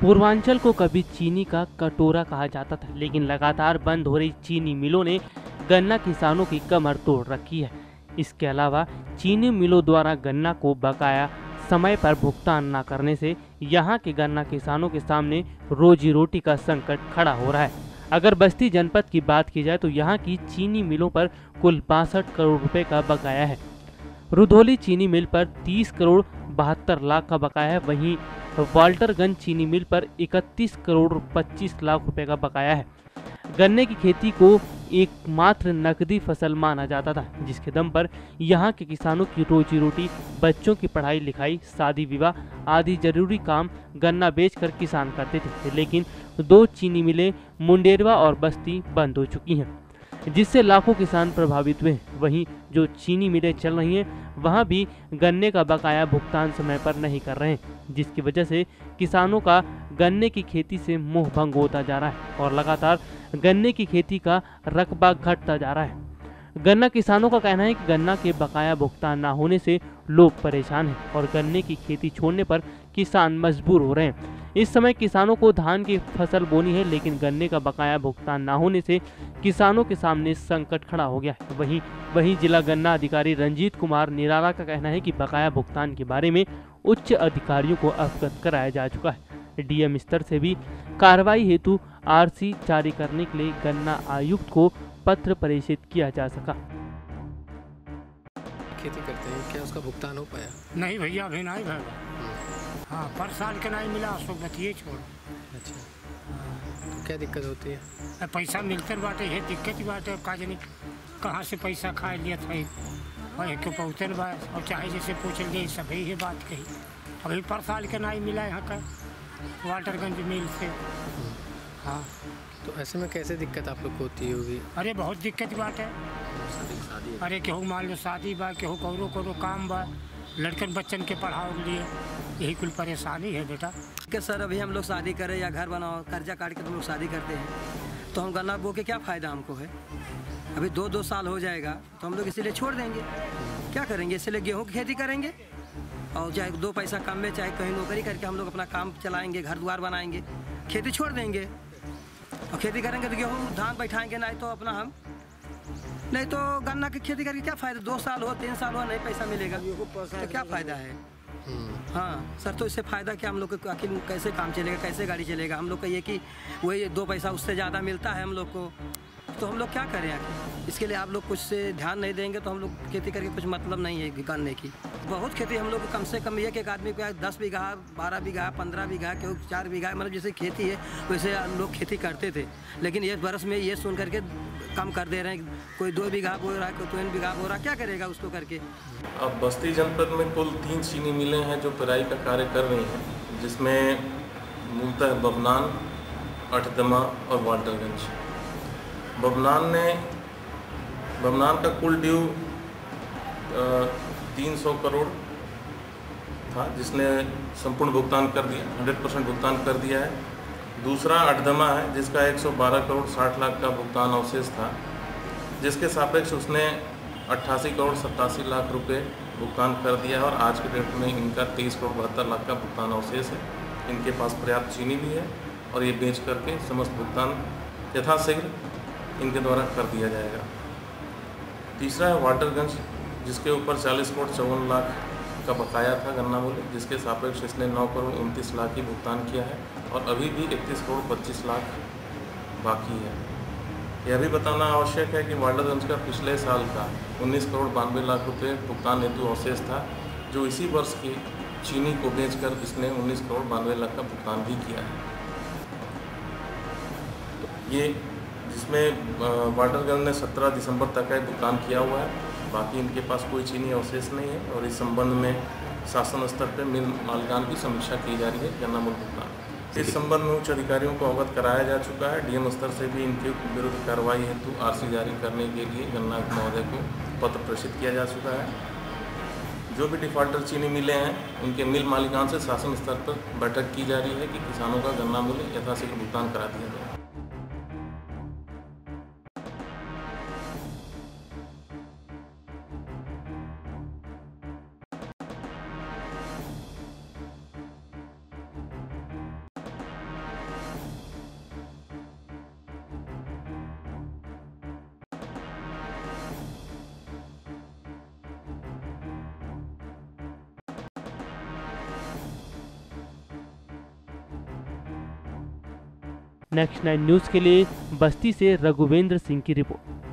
पूर्वांचल को कभी चीनी का कटोरा कहा जाता था, लेकिन लगातार बंद हो रही चीनी मिलों ने गन्ना किसानों की कमर तोड़ रखी है। इसके अलावा चीनी मिलों द्वारा गन्ना को बकाया समय पर भुगतान न करने से यहाँ के गन्ना किसानों के सामने रोजी रोटी का संकट खड़ा हो रहा है। अगर बस्ती जनपद की बात की जाए तो यहाँ की चीनी मिलों पर कुल 62 करोड़ रुपए का बकाया है। रुधौली चीनी मिल पर 30 करोड़ 72 लाख का बकाया है। वहीं वाल्टरगंज चीनी मिल पर 31 करोड़ 25 लाख रुपए का बकाया है। गन्ने की खेती को एकमात्र नकदी फसल माना जाता था, जिसके दम पर यहाँ के किसानों की रोजी रोटी, बच्चों की पढ़ाई लिखाई, शादी विवाह आदि जरूरी काम गन्ना बेचकर किसान करते थे। लेकिन 2 चीनी मिलें मुंडेरवा और बस्ती बंद हो चुकी हैं, जिससे लाखों किसान प्रभावित हुए। वहीं जो चीनी मिलें चल रही हैं वहां भी गन्ने का बकाया भुगतान समय पर नहीं कर रहे हैं, जिसकी वजह से किसानों का गन्ने की खेती से मोह भंग होता जा रहा है और लगातार गन्ने की खेती का रकबा घटता जा रहा है। गन्ना किसानों का कहना है कि गन्ना के बकाया भुगतान न होने से लोग परेशान हैं और गन्ने की खेती छोड़ने पर किसान मजबूर हो रहे हैं। इस समय किसानों को धान की फसल बोनी है, लेकिन गन्ने का बकाया भुगतान न होने से किसानों के सामने संकट खड़ा हो गया है। वहीं जिला गन्ना अधिकारी रंजीत कुमार निराला का कहना है कि बकाया भुगतान के बारे में उच्च अधिकारियों को अवगत कराया जा चुका है। डीएम स्तर से भी कार्रवाई हेतु आरसी जारी करने के लिए गन्ना आयुक्त को पत्र प्रेषित किया जा सका। खेती करते हैं, क्या उसका भुगतान हो पाया? नहीं भैया, अभी नहीं भैया। हाँ, पर साल के नहीं मिला, उसको बतिए छोड़। अच्छा, तो क्या दिक्कत होती है? पैसा मिलते बाटे है, दिक्कत ही बाटे। का जानी कहाँ से पैसा खा लिया था और क्यों पहुँचल बा, और चाहे जैसे पूछ लिए सभी ये बात कही। अभी पर साल के नहीं मिला यहाँ का वाल्टरगंज मिल से। हाँ, तो ऐसे में कैसे दिक्कत आप लोग को होती होगी? अरे बहुत दिक्कत बात है। अरे केहू मान लो शादी बा, केहू कौरो काम बा, लड़कन बच्चन के पढ़ाओ के लिए, यही कुल परेशानी है बेटा। कि सर अभी हम लोग शादी करें या घर बनाओ, कर्जा काट के हम लोग शादी करते हैं, तो हम गन्ना बो के क्या फ़ायदा हमको है? अभी 2 साल हो जाएगा तो हम लोग इसीलिए छोड़ देंगे। क्या करेंगे? इसलिए गेहूँ की खेती करेंगे और चाहे 2 पैसा कम में, चाहे कहीं नौकरी करके हम लोग अपना काम चलाएंगे, घर द्वार बनाएंगे। खेती छोड़ देंगे और खेती करेंगे तो गेहूँ धान बैठाएंगे, नहीं तो अपना हम नहीं तो गन्ना की खेती करके क्या फ़ायदा? 2 साल हो 3 साल हो नहीं पैसा मिलेगा तो क्या फ़ायदा है? हाँ सर, तो इससे फ़ायदा क्या? हम लोग को आखिर कैसे काम चलेगा, कैसे गाड़ी चलेगा? हम लोग का ये कि वही 2 पैसा उससे ज़्यादा मिलता है हम लोग को, तो हम लोग क्या करें आखिर? इसके लिए आप लोग कुछ से ध्यान नहीं देंगे तो हम लोग खेती करके कुछ मतलब नहीं है गन्ने की। बहुत खेती हम लोग को कम से कम एक आदमी को 10 बीघा 12 बीघा 15 बीघा केहू 4 बीघा, मतलब जैसे खेती है वैसे लोग खेती करते थे। लेकिन एक बरस में ये सुन करके कम कर दे रहे हैं, कोई 2 बीघा बो रहा है, कोई 3 बीघा बो रहा है, क्या करेगा उसको करके? अब बस्ती जनपद में कुल 3 चीनी मिलें हैं जो पेराई का कार्य कर रही हैं, जिसमें मूलतः बबनान, अठदमा और वाल्टरगंज। बबनान का कुल ड्यू 300 करोड़ था, जिसने संपूर्ण भुगतान कर दिया, 100% भुगतान कर दिया है। दूसरा अठदमा है, जिसका 112 करोड़ 60 लाख का भुगतान अवशेष था, जिसके सापेक्ष उसने 88 करोड़ 87 लाख रुपए भुगतान कर दिया है और आज के डेट में इनका 23 करोड़ 72 लाख का भुगतान अवशेष है। इनके पास पर्याप्त चीनी भी है और ये बेच करके समस्त भुगतान यथाशीघ्र इनके द्वारा कर दिया जाएगा। तीसरा है वाल्टरगंज, जिसके ऊपर 40 करोड़ 54 लाख का बकाया था गन्ना मूल्य, जिसके सापेक्ष इसने 9 करोड़ 29 लाख ही भुगतान किया है और अभी भी 31 करोड़ 25 लाख बाकी है। यह भी बताना आवश्यक है कि वाल्टरगंज का पिछले साल का 19 करोड़ 92 लाख रुपये भुगतान हेतु अवशेष था, जो इसी वर्ष की चीनी को बेचकर इसने 19 करोड़ 92 लाख का भुगतान भी किया है। ये जिसमें वाल्टरगंज ने 17 दिसंबर तक का भुगतान किया हुआ है, बाकी इनके पास कोई चीनी अवशेष नहीं है और इस संबंध में शासन स्तर पर मिल मालिकान की समीक्षा की जा रही है गन्ना मूल्य भुगतान। इस संबंध में उच्च अधिकारियों को अवगत कराया जा चुका है। डीएम स्तर से भी इनके विरुद्ध कार्रवाई हेतु आरसी जारी करने के लिए गन्ना महोदय को पत्र प्रेषित किया जा चुका है। जो भी डिफॉल्टर चीनी मिले हैं उनके मिल मालिकान से शासन स्तर पर बैठक की जा रही है कि किसानों का गन्ना मूल्य यथाशीघ्र भुगतान करा दिया जाए। नेक्स्ट 9 न्यूज़ के लिए बस्ती से रघुवेंद्र सिंह की रिपोर्ट।